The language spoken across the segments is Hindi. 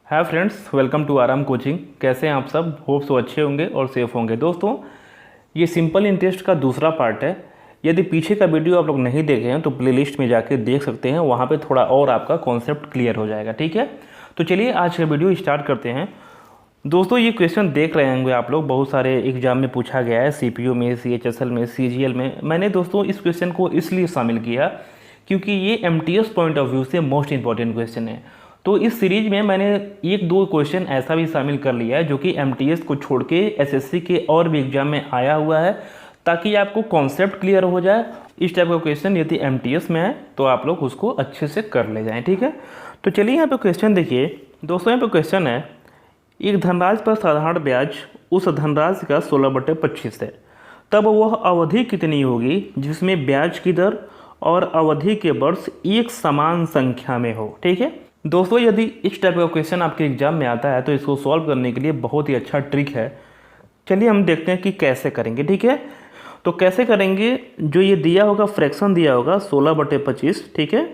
हाय फ्रेंड्स, वेलकम टू आराम कोचिंग। कैसे हैं आप सब? होप सो अच्छे होंगे और सेफ होंगे। दोस्तों, ये सिंपल इंटरेस्ट का दूसरा पार्ट है। यदि पीछे का वीडियो आप लोग नहीं देखे हैं तो प्लेलिस्ट में जाके देख सकते हैं, वहाँ पे थोड़ा और आपका कॉन्सेप्ट क्लियर हो जाएगा। ठीक है, तो चलिए आज का वीडियो स्टार्ट करते हैं। दोस्तों, ये क्वेश्चन देख रहे होंगे आप लोग, बहुत सारे एग्जाम में पूछा गया है, सीपीयू में, सीएचएसएल में, सीजीएल में। मैंने दोस्तों इस क्वेश्चन को इसलिए शामिल किया क्योंकि ये एमटीएस पॉइंट ऑफ व्यू से मोस्ट इंपॉर्टेंट क्वेश्चन है। तो इस सीरीज में मैंने एक दो क्वेश्चन ऐसा भी शामिल कर लिया है जो कि एमटीएस को छोड़ के एसएससी के और भी एग्जाम में आया हुआ है, ताकि आपको कॉन्सेप्ट क्लियर हो जाए। इस टाइप का क्वेश्चन यदि एमटीएस में है तो आप लोग उसको अच्छे से कर ले जाएं। ठीक है, तो चलिए यहाँ पे क्वेश्चन देखिए। दोस्तों, यहाँ पे क्वेश्चन है, एक धनराशि पर साधारण ब्याज उस धनराशि का 16/25 है, तब वह अवधि कितनी होगी जिसमें ब्याज की दर और अवधि के वर्ष एक समान संख्या में हो। ठीक है दोस्तों, यदि इस टाइप का क्वेश्चन आपके एग्जाम में आता है तो इसको सॉल्व करने के लिए बहुत ही अच्छा ट्रिक है। चलिए हम देखते हैं कि कैसे करेंगे। ठीक है, तो कैसे करेंगे, जो ये दिया होगा फ्रैक्शन दिया होगा 16/25, ठीक है,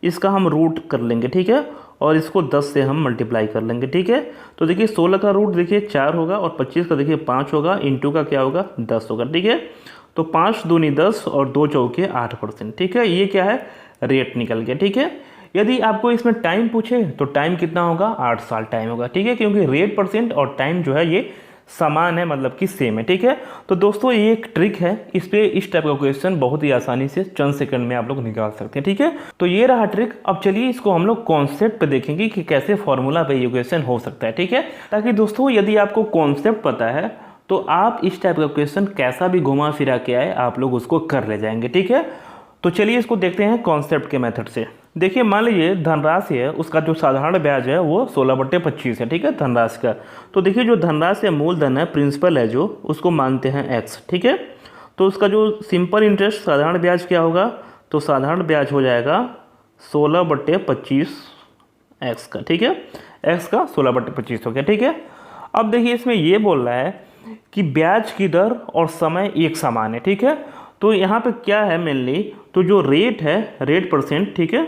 इसका हम रूट कर लेंगे। ठीक है, और इसको 10 से हम मल्टीप्लाई कर लेंगे। ठीक है, तो देखिए 16 का रूट देखिए 4 होगा और 25 का देखिए 5 होगा, इंटू का क्या होगा 10 होगा। ठीक है, तो 5 दूनी 10 और 2 चौके 8%। ठीक है, ये क्या है, रेट निकल गया। ठीक है, यदि आपको इसमें टाइम पूछे तो टाइम कितना होगा, 8 साल टाइम होगा। ठीक है, क्योंकि रेट परसेंट और टाइम जो है ये समान है, मतलब कि सेम है। ठीक है, तो दोस्तों ये एक ट्रिक है, इस टाइप का क्वेश्चन बहुत ही आसानी से चंद सेकंड में आप लोग निकाल सकते हैं। ठीक है, तो ये रहा ट्रिक। अब चलिए इसको हम लोग कॉन्सेप्ट पे देखेंगे कि कैसे फॉर्मूला पे ये क्वेश्चन हो सकता है। ठीक है, ताकि दोस्तों यदि आपको कॉन्सेप्ट पता है तो आप इस टाइप का क्वेश्चन कैसा भी घुमा फिरा के आए आप लोग उसको कर ले जाएंगे। ठीक है, तो चलिए इसको देखते हैं कॉन्सेप्ट के मेथड से। देखिए, मान लीजिए धनराशि है, उसका जो साधारण ब्याज है वो 16/25 है। ठीक है, धनराशि का। तो देखिए जो धनराशि है, मूलधन है, प्रिंसिपल है जो, उसको मानते हैं एक्स। ठीक है, तो उसका जो सिंपल इंटरेस्ट साधारण ब्याज क्या होगा, तो साधारण ब्याज हो जाएगा 16/25 एक्स का। ठीक है, एक्स का 16/25 हो गया। ठीक है, अब देखिए इसमें ये बोल रहा है कि ब्याज की दर और समय एक समान है। ठीक है, तो यहाँ पे क्या है मेनली, तो जो रेट है, रेट परसेंट, ठीक है,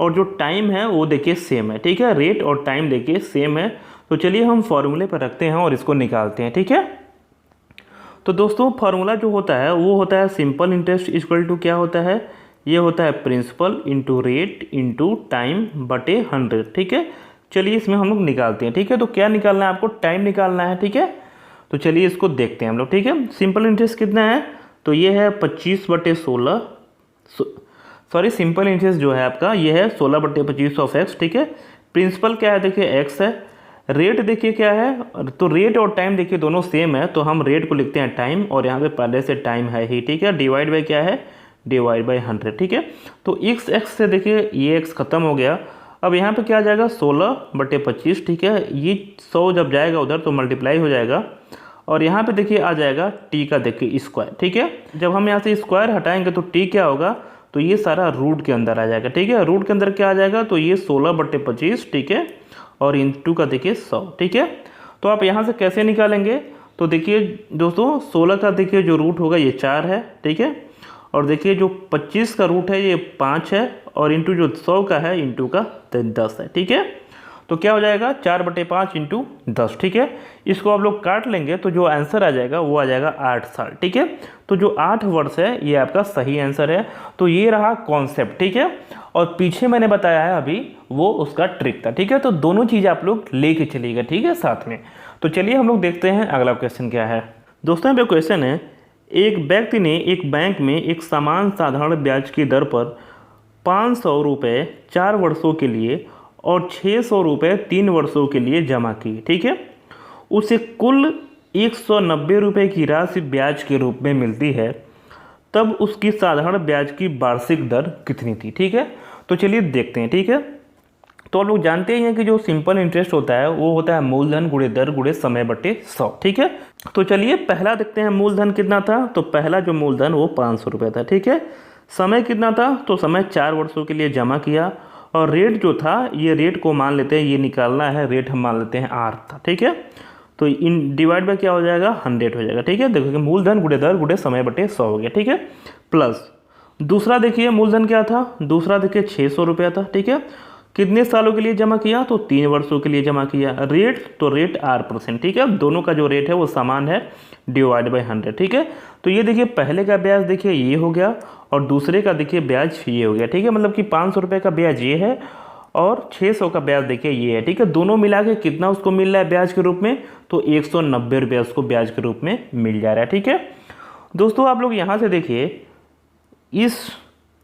और जो टाइम है वो देखिए सेम है। ठीक है, रेट और टाइम देखिए सेम है। तो चलिए हम फॉर्मूले पर रखते हैं और इसको निकालते हैं। ठीक है, तो दोस्तों फार्मूला जो होता है वो होता है सिंपल इंटरेस्ट इक्वल टू क्या होता है, ये होता है principal into rate into time बटे 100। ठीक है, चलिए इसमें हम लोग निकालते हैं। ठीक है, तो क्या निकालना है आपको, टाइम निकालना है। ठीक है, तो चलिए इसको देखते हैं हम लोग। ठीक है, सिंपल इंटरेस्ट कितना है, तो ये है 25/16, सॉरी सिंपल इंटरेस्ट जो है आपका ये है 16/25 ऑफ एक्स। ठीक है, प्रिंसिपल क्या है देखिए एक्स है, रेट देखिए क्या है, तो रेट और टाइम देखिए दोनों सेम है, तो हम रेट को लिखते हैं टाइम, और यहाँ पे पहले से टाइम है ही। ठीक है, डिवाइड बाई क्या है, डिवाइड बाई 100। ठीक है, तो एक्स से देखिए ये एक्स खत्म हो गया। अब यहाँ पे क्या आ जाएगा 16/25। ठीक है, ये 100 जब जाएगा उधर तो मल्टीप्लाई हो जाएगा, और यहाँ पे देखिए आ जाएगा टी का देखिए स्क्वायर। ठीक है, जब हम यहाँ से स्क्वायर हटाएंगे तो टी क्या होगा, तो ये सारा रूट के अंदर आ जाएगा। ठीक है, रूट के अंदर क्या आ जाएगा, तो ये 16/25। ठीक है, और इंटू का देखिए 100। ठीक है, तो आप यहाँ से कैसे निकालेंगे, तो देखिए दोस्तों 16 का देखिए जो रूट होगा ये 4 है। ठीक है, और देखिए जो 25 का रूट है ये 5 है, और इंटू जो 100 का है इंटू का 10 है। ठीक है, तो क्या हो जाएगा 4/5 इंटू 10। ठीक है, इसको आप लोग काट लेंगे तो जो आंसर आ जाएगा वो आ जाएगा 8 साल। ठीक है, तो जो 8 वर्ष है ये आपका सही आंसर है। तो ये रहा कॉन्सेप्ट। ठीक है, और पीछे मैंने बताया है अभी वो उसका ट्रिक था। ठीक है, तो दोनों चीज़ आप लोग लेके चलिएगा। ठीक है, साथ में। तो चलिए हम लोग देखते हैं अगला क्वेश्चन क्या है। दोस्तों यहाँ पे क्वेश्चन है, एक व्यक्ति ने एक बैंक में एक समान साधारण ब्याज की दर पर 500 रुपये 4 वर्षों के लिए और 600 रुपये 3 वर्षों के लिए जमा किए। ठीक है, उसे कुल 190 रुपये की राशि ब्याज के रूप में मिलती है, तब उसकी साधारण ब्याज की वार्षिक दर कितनी थी। ठीक है, तो चलिए देखते हैं। ठीक है, तो आप लोग जानते ही हैं कि जो सिंपल इंटरेस्ट होता है वो होता है मूलधन गुणे दर गुणे समय बटे 100। ठीक है, तो चलिए पहला देखते हैं मूलधन कितना था, तो पहला जो मूलधन वो 500 रुपये था। ठीक है, समय कितना था, तो समय 4 वर्षों के लिए जमा किया, और रेट जो था ये रेट को मान लेते हैं, ये निकालना है, रेट हम मान लेते हैं आर था। ठीक है, तो इन डिवाइड बाय क्या हो जाएगा 100 हो जाएगा। ठीक है, देखो कि मूलधन गुणे दर गुणे समय बटे 100 हो गया। ठीक है, प्लस दूसरा देखिए मूलधन क्या था, दूसरा देखिए 600 रुपया था। ठीक है, कितने सालों के लिए जमा किया, तो 3 वर्षों के लिए जमा किया। रेट, तो रेट 8%, ठीक है। दोनों का जो रेट है वो समान है, डिवाइड बाई 100, ठीक है। तो ये देखिए पहले का ब्याज देखिए ये हो गया और दूसरे का देखिए ब्याज ये हो गया, ठीक है। मतलब कि 500 रुपये का ब्याज ये है और 600 का ब्याज देखिए ये है, ठीक है। दोनों मिला के कितना उसको मिल रहा है ब्याज के रूप में, तो 190 रुपये उसको ब्याज के रूप में मिल जा रहा है, ठीक है। दोस्तों आप लोग यहाँ से देखिए,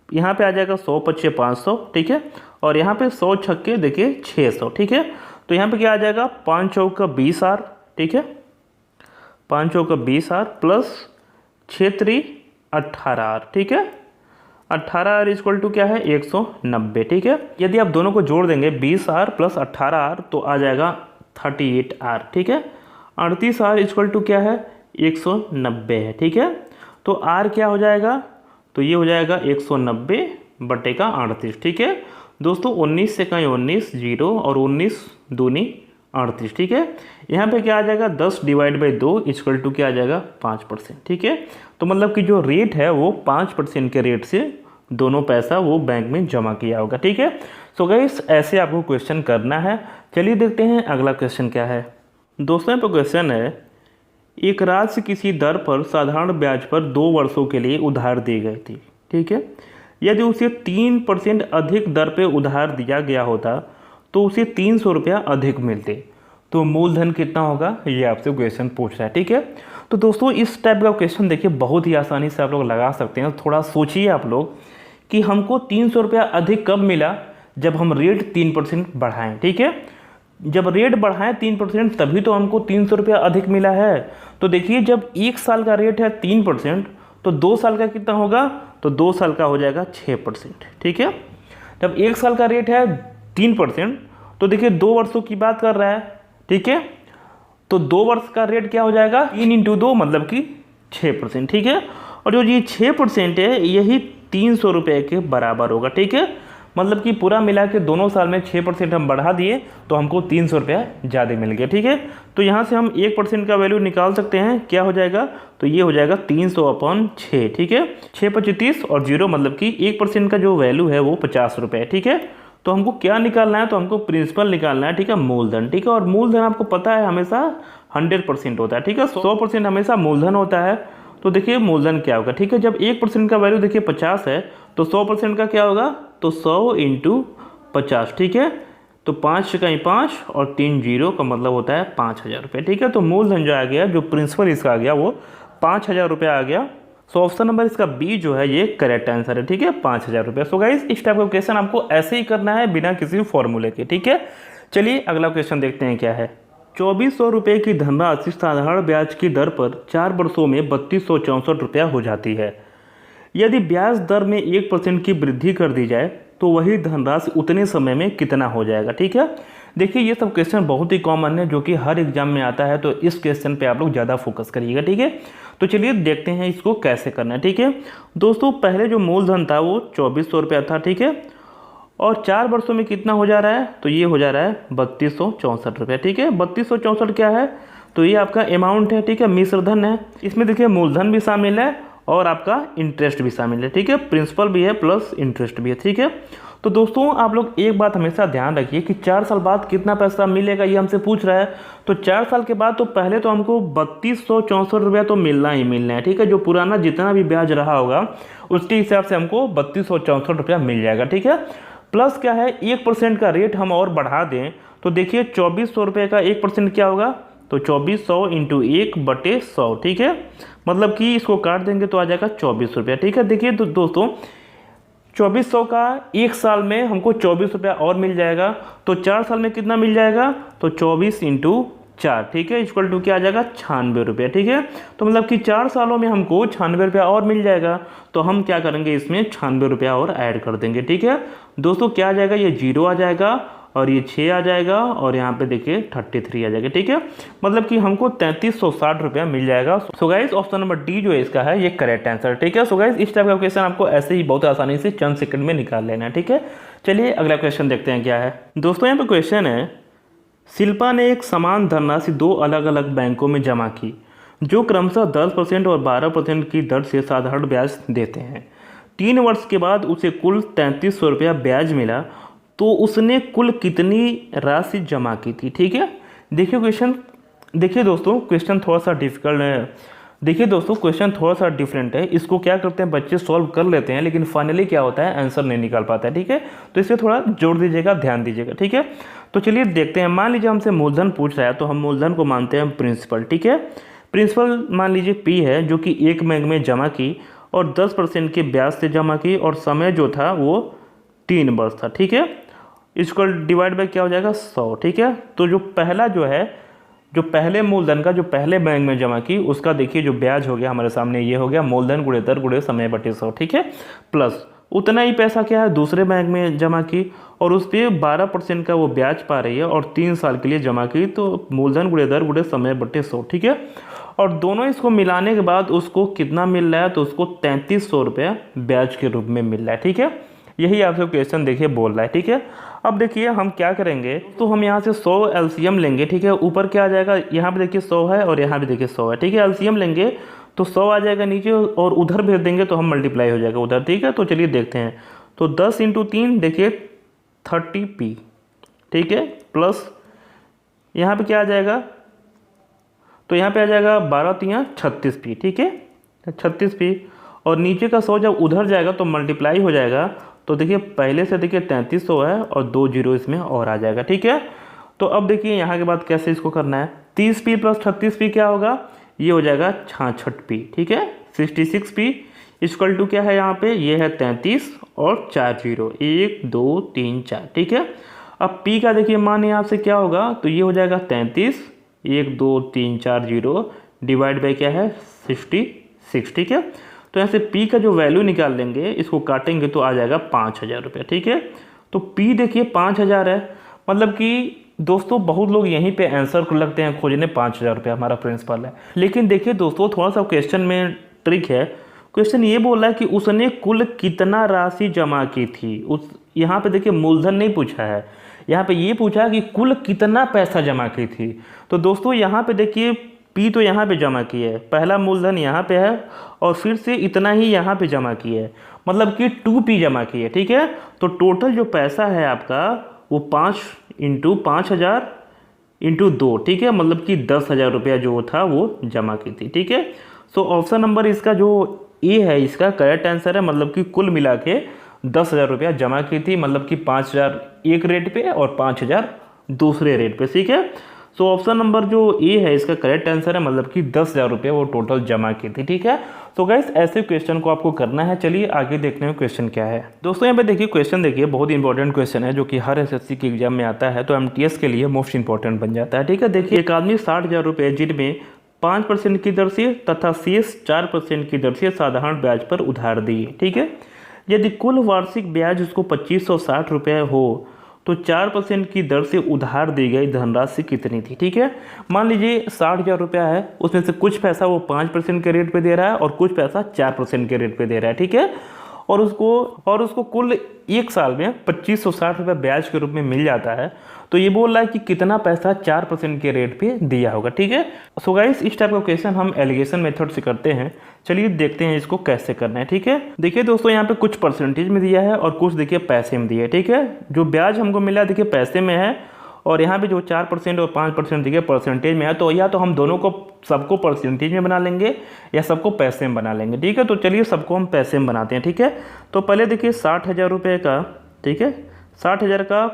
यहाँ पे आ जाएगा 100 पच्चे 500, ठीक है। और यहाँ पे 100 छक्के देखिए 600, ठीक है। तो यहाँ पे क्या आ जाएगा, 5 चौक का 20 आर, ठीक है। 5 चौक का 20 आर प्लस 6 3 18 आर, ठीक है। 18 आर इक्वल टू क्या है, 190, ठीक है। यदि आप दोनों को जोड़ देंगे 20 आर प्लस 18 आर तो आ जाएगा 38 आर, ठीक है। 38 आर इक्वल टू क्या है, 190 है, ठीक है। तो आर क्या हो जाएगा, तो ये हो जाएगा 190 बटे का 38, ठीक है। दोस्तों 19 से कहीं 19 जीरो और 19 दूनी 38, ठीक है। यहाँ पे क्या आ जाएगा, 10 डिवाइड बाई 2 इक्वल टू क्या आ जाएगा, 5%, ठीक है। तो मतलब कि जो रेट है वो 5% के रेट से दोनों पैसा वो बैंक में जमा किया होगा, ठीक है। सो गाइस ऐसे आपको क्वेश्चन करना है। चलिए देखते हैं अगला क्वेश्चन क्या है। दोस्तों यहाँ पर क्वेश्चन है, एक राशि किसी दर पर साधारण ब्याज पर 2 वर्षों के लिए उधार दी गई थी, ठीक है। यदि उसे 3% अधिक दर पे उधार दिया गया होता तो उसे 300 रुपया अधिक मिलते, तो मूलधन कितना होगा, ये आपसे क्वेश्चन पूछ रहा है, ठीक है। तो दोस्तों इस टाइप का क्वेश्चन देखिए बहुत ही आसानी से आप लोग लगा सकते हैं। थोड़ा सोचिए आप लोग कि हमको 300 रुपया अधिक कब मिला, जब हम रेट 3% बढ़ाएं, ठीक है। जब रेट बढ़ाएं 3% तभी तो हमको 300 रुपया अधिक मिला है। तो देखिए जब 1 साल का रेट है 3%, तो 2 साल का कितना होगा, तो 2 साल का हो जाएगा 6%, ठीक है। जब 1 साल का रेट है 3%, तो देखिए 2 वर्षों की बात कर रहा है, ठीक है। तो 2 वर्ष का रेट क्या हो जाएगा, 3 × 2 मतलब कि 6%, ठीक है। और जो ये 6% है यही 300 रुपये के बराबर होगा, ठीक है। मतलब कि पूरा मिला के दोनों साल में 6% हम बढ़ा दिए तो हमको 300 रुपया ज़्यादा मिल गया, ठीक है। तो यहाँ से हम 1% का वैल्यू निकाल सकते हैं, क्या हो जाएगा, तो ये हो जाएगा 300/6, ठीक है। 6 × 30 और 0 मतलब कि 1% का जो वैल्यू है वो 50 रुपये, ठीक है। तो हमको क्या निकालना है, तो हमको प्रिंसिपल निकालना है, ठीक है, मूलधन, ठीक है। और मूलधन आपको पता है हमेशा 100% होता है, ठीक है। 100% हमेशा मूलधन होता है। तो देखिए मूलधन क्या होगा, ठीक है। जब 1% का वैल्यू देखिए 50 है तो 100% का क्या होगा, तो 100 × 50, ठीक है। तो 5 कहीं 5 और 3 जीरो का मतलब होता है 5000 रुपये, ठीक है। तो मूलधन जो आ गया, जो प्रिंसिपल इसका आ गया वो 5000 रुपया आ गया। सो ऑप्शन नंबर इसका बी जो है ये करेक्ट आंसर है, ठीक है, 5000 रुपये। सो गाइस इस टाइप का क्वेश्चन आपको ऐसे ही करना है बिना किसी फॉर्मूले के, ठीक है। चलिए अगला क्वेश्चन देखते हैं क्या है। 2400 रुपये की धनराशि साधारण ब्याज की दर पर 4 वर्षों में 3264 रुपया हो जाती है। यदि ब्याज दर में 1% की वृद्धि कर दी जाए तो वही धनराशि उतने समय में कितना हो जाएगा, ठीक है। देखिए ये सब क्वेश्चन बहुत ही कॉमन है जो कि हर एग्जाम में आता है, तो इस क्वेश्चन पे आप लोग ज़्यादा फोकस करिएगा, ठीक है। तो चलिए देखते हैं इसको कैसे करना है, ठीक है। दोस्तों पहले जो मूलधन था वो 2400 रुपया था, ठीक है। और 4 वर्षों में कितना हो जा रहा है, तो ये हो जा रहा है 3264 रुपये, ठीक है। 3264 क्या है, तो ये आपका अमाउंट है, ठीक है, मिश्र धन है। इसमें देखिए मूलधन भी शामिल है और आपका इंटरेस्ट भी शामिल है, ठीक है। प्रिंसिपल भी है प्लस इंटरेस्ट भी है, ठीक है। तो दोस्तों आप लोग एक बात हमेशा ध्यान रखिए कि 4 साल बाद कितना पैसा मिलेगा ये हमसे पूछ रहा है। तो 4 साल के बाद तो पहले तो हमको 3264 रुपया तो मिलना ही मिलना है, ठीक है। जो पुराना जितना भी ब्याज रहा होगा उसके हिसाब से हमको 3264 रुपया मिल जाएगा, ठीक है। प्लस क्या है, 1% का रेट हम और बढ़ा दें तो देखिए 2400 रुपये का 1% क्या होगा, तो 2400 × 1/100, ठीक है। मतलब कि इसको काट देंगे तो आ जाएगा 24 रुपया, ठीक है। देखिए तो दोस्तों 2400 का 1 साल में हमको 24 रुपया और मिल जाएगा, तो 4 साल में कितना मिल जाएगा, तो 24 × 4, ठीक है, इक्वल टू क्या आ जाएगा 96 रुपये, ठीक है। तो मतलब कि 4 सालों में हमको 96 रुपया और मिल जाएगा, तो हम क्या करेंगे इसमें 96 रुपया और ऐड कर देंगे, ठीक है। दोस्तों क्या आ जाएगा, ये 0 आ जाएगा और ये 6 आ जाएगा और यहाँ पे देखिए 33 आ जाएगा, ठीक है। मतलब कि हमको 3360 रुपया मिल जाएगा। So guys option number D जो है इसका है ये करेक्ट आंसर, ठीक है। सो गाइस इस टाइप का क्वेश्चन आपको ऐसे ही बहुत आसानी से चंद सेकंड में निकाल लेना है, ठीक है। चलिए अगला क्वेश्चन देखते हैं क्या है। दोस्तों यहाँ पे क्वेश्चन है, शिल्पा ने एक समान धनराशि 2 अलग अलग बैंकों में जमा की जो क्रमशः 10% और 12% की दर से साधारण ब्याज देते हैं। 3 वर्ष के बाद उसे कुल 3300 रुपया ब्याज मिला, तो उसने कुल कितनी राशि जमा की थी। ठीक है, देखिए क्वेश्चन, देखिए दोस्तों क्वेश्चन थोड़ा सा डिफिकल्ट है। देखिए दोस्तों क्वेश्चन थोड़ा सा डिफरेंट है, इसको क्या करते हैं बच्चे सॉल्व कर लेते हैं, लेकिन फाइनली क्या होता है आंसर नहीं निकाल पाता है। ठीक है, तो इसे थोड़ा जोड़ दीजिएगा, ध्यान दीजिएगा। ठीक है, तो चलिए देखते हैं। मान लीजिए हमसे मूलधन पूछ रहा है, तो हम मूलधन को मानते हैं प्रिंसिपल। ठीक है, प्रिंसिपल मान लीजिए पी है, जो कि 1 बैंक में जमा की और 10% के ब्याज से जमा की, और समय जो था वो 3 वर्ष था। ठीक है, इसको डिवाइड बाय क्या हो जाएगा 100। ठीक है, तो जो पहला जो है, जो पहले मूलधन का जो पहले बैंक में जमा की उसका देखिए जो ब्याज हो गया हमारे सामने, ये हो गया मूलधन गुणे दर गुणे समय बटे 100। ठीक है, प्लस उतना ही पैसा क्या है दूसरे बैंक में जमा की और उस पर 12% का वो ब्याज पा रही है और 3 साल के लिए जमा की, तो मूलधन गुणे दर गुणे समय बटे 100। ठीक है, और दोनों इसको मिलाने के बाद उसको कितना मिल रहा है, तो उसको 3300 रुपये ब्याज के रूप में मिल रहा है। ठीक है, यही आपसे क्वेश्चन देखिए बोल रहा है। ठीक है, अब देखिए हम क्या करेंगे, तो हम यहाँ से 100 एलसीएम लेंगे। ठीक है, ऊपर क्या आ जाएगा, यहाँ पे देखिए 100 है और यहाँ भी देखिए 100 है। ठीक है, एलसीएम लेंगे तो 100 आ जाएगा नीचे और उधर भेज देंगे तो हम मल्टीप्लाई हो जाएगा उधर। ठीक है, तो चलिए देखते हैं। तो 10 × 3 देखिए 30p। ठीक है, प्लस यहाँ पे क्या आ जाएगा, तो यहाँ पे आ जाएगा 12 × 36p। ठीक है, 36p, और नीचे का 100 जब उधर जाएगा तो मल्टीप्लाई हो जाएगा। तो देखिए पहले से देखिए 3300 है और 2 जीरो इसमें और आ जाएगा। ठीक है, तो अब देखिए यहाँ के बाद कैसे इसको करना है। 30p प्लस 36p क्या होगा, ये हो जाएगा 66p। ठीक है, 66p इक्वल टू क्या है यहाँ पे, ये है 33 और 4 जीरो, 1 2 3 4। ठीक है, अब p का देखिए मान यहाँ से क्या होगा, तो ये हो जाएगा 33, 1 2 3 4 जीरो डिवाइड बाई क्या है 66। ठीक है, तो यहाँ से P का जो वैल्यू निकाल लेंगे, इसको काटेंगे तो आ जाएगा 5000 रुपये। ठीक है, तो P देखिए 5000 है, मतलब कि दोस्तों बहुत लोग यहीं पे आंसर को लगते हैं खोजने, 5000 रुपये हमारा प्रिंसिपल है। लेकिन देखिए दोस्तों थोड़ा सा क्वेश्चन में ट्रिक है। क्वेश्चन ये बोल रहा है कि उसने कुल कितना राशि जमा की थी। उस यहाँ पे देखिए मूलधन नहीं पूछा है, यहाँ पे ये पूछा है कि कुल कितना पैसा जमा की थी। तो दोस्तों यहाँ पे देखिए P तो यहाँ पे जमा की है, पहला मूलधन यहाँ पे है और फिर से इतना ही यहाँ पे जमा की है, मतलब कि 2P जमा की है। ठीक है, तो टोटल जो पैसा है आपका वो 5 × 5000 × 2। ठीक है, मतलब कि 10,000 रुपया जो था वो जमा की थी। ठीक है, सो ऑप्शन नंबर इसका जो ए है इसका करेक्ट आंसर है, मतलब कि कुल मिला के 10,000 रुपया जमा की थी, मतलब कि 5000 एक रेट पे और 5000 दूसरे रेट पे। ठीक है, सो ऑप्शन नंबर जो ए है इसका करेक्ट आंसर है, मतलब कि 10,000 रुपये वो टोटल जमा की थी। ठीक है, तो गाइस ऐसे क्वेश्चन को आपको करना है। चलिए आगे देखने में क्वेश्चन क्या है। दोस्तों यहाँ पे देखिए क्वेश्चन, देखिए बहुत इंपॉर्टेंट क्वेश्चन है जो कि हर एसएससी के एग्जाम में आता है, तो एमटीएस के लिए मोस्ट इंपॉर्टेंट बन जाता है। ठीक है, देखिए एक आदमी 60,000 रुपये जिनमें 5% की दर से तथा शेष 4% की दर से साधारण ब्याज पर उधार दिए। ठीक है, यदि कुल वार्षिक ब्याज उसको 2560 रुपये हो तो 4% की दर से उधार दी गई धनराशि कितनी थी। ठीक है, मान लीजिए 60,000 रुपया है, उसमें से कुछ पैसा वो 5% के रेट पे दे रहा है और कुछ पैसा 4% के रेट पे दे रहा है। ठीक है, और उसको कुल 1 साल में 2560 रुपये ब्याज के रूप में मिल जाता है। तो ये बोल रहा है कि कितना पैसा 4% के रेट पे दिया होगा। ठीक है, सो गाइस इस टाइप का क्वेश्चन हम एलिगेशन मेथड से करते हैं। चलिए देखते हैं इसको कैसे करना है। ठीक है, देखिए दोस्तों यहाँ पे कुछ परसेंटेज में दिया है और कुछ देखिए पैसे में दिया है। ठीक है, जो ब्याज हमको मिला देखिए पैसे में है और यहाँ पे जो 4% और 5% देखिए परसेंटेज में है, तो या तो हम दोनों को सबको परसेंटेज में बना लेंगे या सबको पैसे में बना लेंगे। ठीक है, तो चलिए सबको हम पैसे में बनाते हैं। ठीक है, तो पहले देखिए 60,000 रुपये का, ठीक है 60,000 का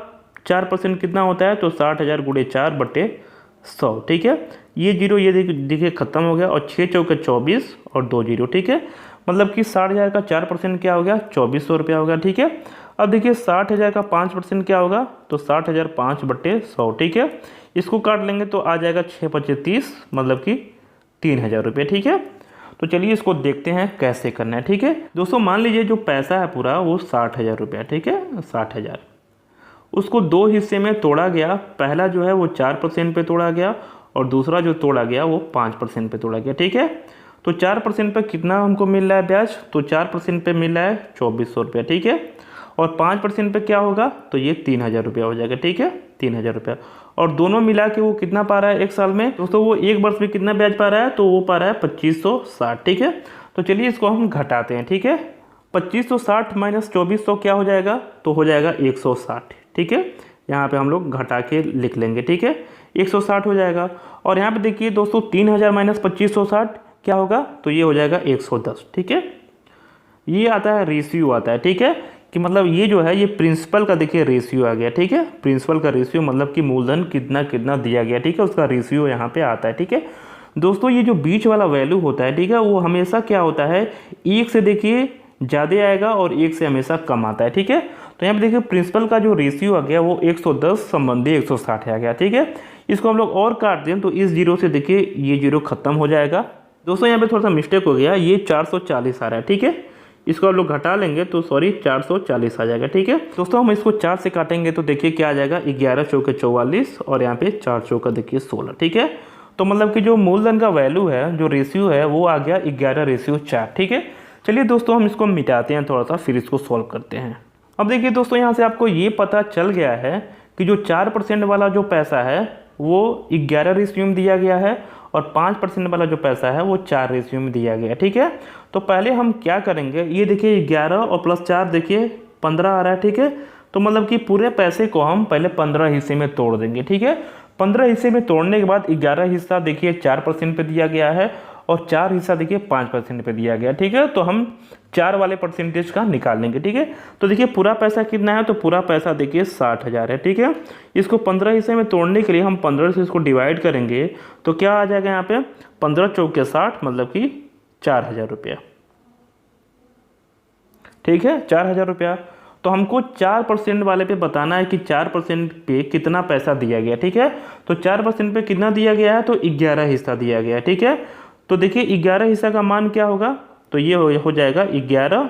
4% कितना होता है, तो 60,000 × 4 बटे 100। ठीक है, ये जीरो ये देखिए खत्म हो गया और 6 चौके 24 और 2 जीरो। ठीक है, मतलब कि 60,000 का 4% क्या हो गया 2400 रुपया हो गया। ठीक है, अब देखिए 60,000 का 5% क्या होगा, तो 60,000 5 बटे 100। ठीक है, इसको काट लेंगे तो आ जाएगा 6 × 5 = 30, मतलब कि 3,000 रुपये। ठीक है, तो चलिए इसको देखते हैं कैसे करना है। ठीक है दोस्तों, मान लीजिए जो पैसा है पूरा वो 60,000 रुपया। ठीक है, 60,000 उसको 2 हिस्से में तोड़ा गया। पहला जो है वो 4% पे तोड़ा गया और दूसरा जो तोड़ा गया वो 5% पे तोड़ा गया। ठीक है, तो 4% पे कितना हमको मिल रहा है ब्याज, तो 4% पे मिल रहा है 2400 रुपया। ठीक है, और 5% पे क्या होगा, तो ये 3,000 रुपया हो जाएगा। ठीक है, 3,000 रुपया, और दोनों मिला के वो कितना पा रहा है 1 साल में, दोस्तों वो 1 वर्ष में कितना ब्याज पा रहा है, तो वो पा रहा है 2560। ठीक है, तो चलिए इसको हम घटाते हैं। ठीक है, 2560 - 2400 क्या हो जाएगा, तो हो जाएगा 160। ठीक है, यहाँ पे हम लोग घटा के लिख लेंगे, ठीक है, 160 हो जाएगा। और यहाँ पे देखिए दोस्तों 3000 माइनस 2560 क्या होगा, तो ये हो जाएगा 110, ठीक है। ये आता है रेशियो आता है, ठीक है, कि मतलब ये जो है ये प्रिंसिपल का देखिए रेशियो आ गया, ठीक है, प्रिंसिपल का रेशियो मतलब कि मूलधन कितना कितना दिया गया, ठीक है, उसका रेशियो यहाँ पे आता है, ठीक है। दोस्तों ये जो बीच वाला वैल्यू होता है, ठीक है, वो हमेशा क्या होता है, एक से देखिए ज़्यादा आएगा और एक से हमेशा कम आता है, ठीक है। तो यहाँ पे देखिए प्रिंसिपल का जो रेशियो आ गया वो 110 संबंधी 160 आ गया, ठीक है। इसको हम लोग और काट दें तो इस जीरो से देखिए ये जीरो खत्म हो जाएगा। दोस्तों यहाँ पे थोड़ा सा मिस्टेक हो गया, ये 440 आ रहा है, ठीक है, इसको आप लोग घटा लेंगे तो सॉरी 440 आ जाएगा, ठीक है। दोस्तों हम इसको 4 से काटेंगे तो देखिए क्या आ जाएगा, 11 चौके 44 और यहाँ पे 4 चौका देखिए 16, ठीक है। तो मतलब कि जो मूलधन का वैल्यू है, जो रेशियो है वो आ गया 11:4, ठीक है। चलिए दोस्तों हम इसको मिटाते हैं थोड़ा सा, फिर इसको सॉल्व करते हैं। अब देखिए दोस्तों यहाँ से आपको ये पता चल गया है कि जो 4% वाला जो पैसा है वो 11 रेशियो में दिया गया है और 5% वाला जो पैसा है वो 4 रेशियो में दिया गया है, ठीक है। तो पहले हम क्या करेंगे, ये देखिए 11 और प्लस 4 देखिए 15 आ रहा है, ठीक है। तो मतलब कि पूरे पैसे को हम पहले 15 हिस्से में तोड़ देंगे, ठीक है। 15 हिस्से में तोड़ने के बाद 11 हिस्सा देखिए 4% पे दिया गया है और 4 हिस्सा देखिए 5% पे दिया गया, ठीक है। तो हम 4 वाले परसेंटेज का निकाल लेंगे, ठीक है। तो देखिए पूरा पैसा कितना है, तो पूरा पैसा देखिए 60,000 है, ठीक है। इसको 15 हिस्से में तोड़ने के लिए हम 15 से इसको डिवाइड करेंगे तो क्या आ जाएगा यहाँ पे, 15 चौके 60 मतलब कि 4000 रुपया, ठीक है, 4000 रुपया। तो हमको 4% वाले पे बताना है कि 4% पे कितना पैसा दिया गया, ठीक है। तो 4% पे कितना दिया गया है, तो 11 हिस्सा दिया गया है, ठीक है। तो देखिए 11 हिस्सा का मान क्या होगा, तो ये हो जाएगा 11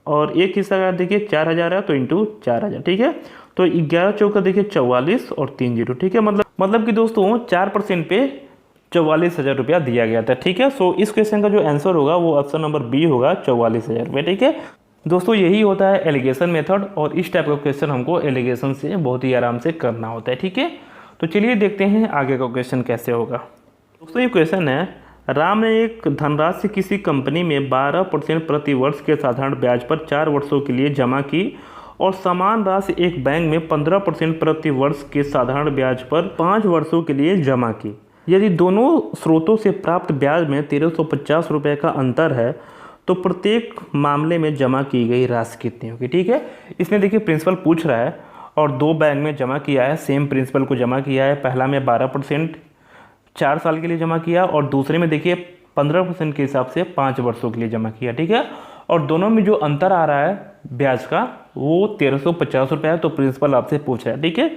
और एक हिस्सा का देखिए 4000 है तो इंटू 4000, ठीक है। तो 11 चौका देखिए 44 और 3 जीरो, ठीक है। मतलब कि दोस्तों 4% पे 44,000 रुपया दिया गया था, ठीक है। सो इस क्वेश्चन का जो आंसर होगा वो ऑप्शन नंबर बी होगा, 44,000 रुपये, ठीक है। दोस्तों यही होता है एलिगेशन मेथड और इस टाइप का क्वेश्चन हमको एलिगेशन से बहुत ही आराम से करना होता है, ठीक है। तो चलिए देखते हैं आगे का क्वेश्चन कैसे होगा। दोस्तों ये क्वेश्चन है, राम ने एक धनराशि किसी कंपनी में 12% प्रति वर्ष के साधारण ब्याज पर 4 वर्षों के लिए जमा की और समान राशि एक बैंक में 15% प्रति वर्ष के साधारण ब्याज पर 5 वर्षों के लिए जमा की। यदि दोनों स्रोतों से प्राप्त ब्याज में 1350 रुपये का अंतर है तो प्रत्येक मामले में जमा की गई राशि कितनी होगी, ठीक है। इसमें देखिए प्रिंसिपल पूछ रहा है और 2 बैंक में जमा किया है, सेम प्रिंसिपल को जमा किया है। पहला में 12% 4 साल के लिए जमा किया और दूसरे में देखिए 15% के हिसाब से 5 वर्षों के लिए जमा किया, ठीक है। और दोनों में जो अंतर आ रहा है ब्याज का वो 1350 रुपये है। तो प्रिंसिपल आपसे पूछ रहा है, ठीक है।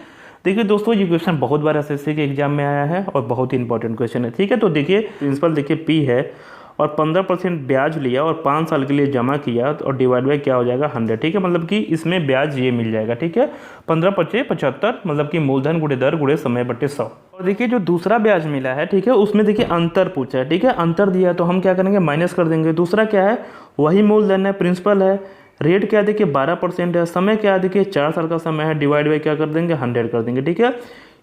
देखिए दोस्तों ये क्वेश्चन बहुत बार एसएससी के एग्जाम में आया है और बहुत ही इंपॉर्टेंट क्वेश्चन है, ठीक है। तो देखिए प्रिंसिपल देखिए पी है और 15% ब्याज लिया और 5 साल के लिए जमा किया और डिवाइड बाई क्या हो जाएगा 100, ठीक है। मतलब कि इसमें ब्याज ये मिल जाएगा, ठीक है। 15 × 75 मतलब कि मूलधन गुणे दर गुणे समय बटे 100। और देखिए जो दूसरा ब्याज मिला है, ठीक है, उसमें देखिए अंतर पूछा है, ठीक है। अंतर दिया है तो हम क्या करेंगे, माइनस कर देंगे। दूसरा क्या है, वही मूलधन है, प्रिंसिपल है। रेट क्या देखिए 12% है। समय क्या है देखिए 4 साल का समय है, डिवाइड बाई क्या कर देंगे 100 कर देंगे, ठीक है।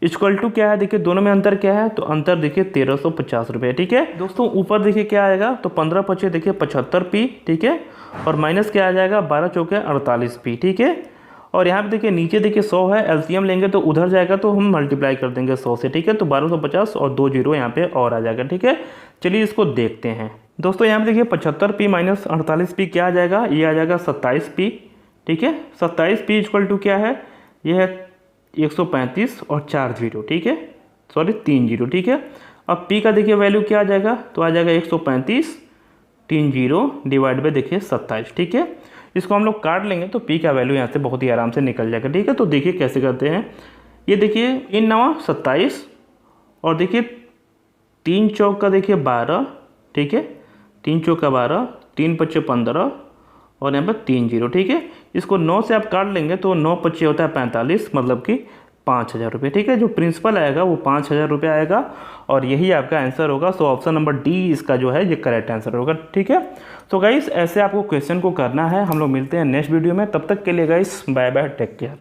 इक्वल टू क्या है देखिए दोनों में अंतर क्या है, तो अंतर देखिए 1350 रुपये, ठीक है। दोस्तों ऊपर देखिए क्या आएगा, तो 15 × 5 देखिए 75 पी, ठीक है। और माइनस क्या आ जाएगा 12 चौके 48 पी, ठीक है। और यहाँ पे देखिए नीचे देखिए 100 है, एलसीएम लेंगे तो उधर जाएगा तो हम मल्टीप्लाई कर देंगे 100 से, ठीक है। तो 1250 और 2 जीरो यहाँ पे और आ जाएगा, ठीक है। चलिए इसको देखते हैं। दोस्तों यहाँ पे देखिए 75 पी माइनस 48 पी क्या आ जाएगा, ये आ जाएगा 27 पी, ठीक है। 27 पी इक्वल टू क्या है, ये है 135 और 4 जीरो, ठीक है, सॉरी 3 जीरो, ठीक है। अब पी का देखिए वैल्यू क्या आ जाएगा, तो आ जाएगा 135 3 जीरो डिवाइड बाई देखिए 27, ठीक है। इसको हम लोग काट लेंगे तो पी का वैल्यू यहाँ से बहुत ही आराम से निकल जाएगा, ठीक है। तो देखिए कैसे करते हैं, ये देखिए 3 9 27 और देखिए 3 चौक का देखिए 12, ठीक है, 3 चौक का 12, 3 × 5 15 और यहाँ पर 3 जीरो, ठीक है। इसको 9 से आप काट लेंगे तो 9 × 5 होता है 45 मतलब कि 5000 रुपये, ठीक है। जो प्रिंसिपल आएगा वो 5000 रुपये आएगा और यही आपका आंसर होगा। सो ऑप्शन नंबर डी इसका जो है ये करेक्ट आंसर होगा, ठीक है। तो गाइस ऐसे आपको क्वेश्चन को करना है। हम लोग मिलते हैं नेक्स्ट वीडियो में, तब तक के लिए guys bye bye, take care.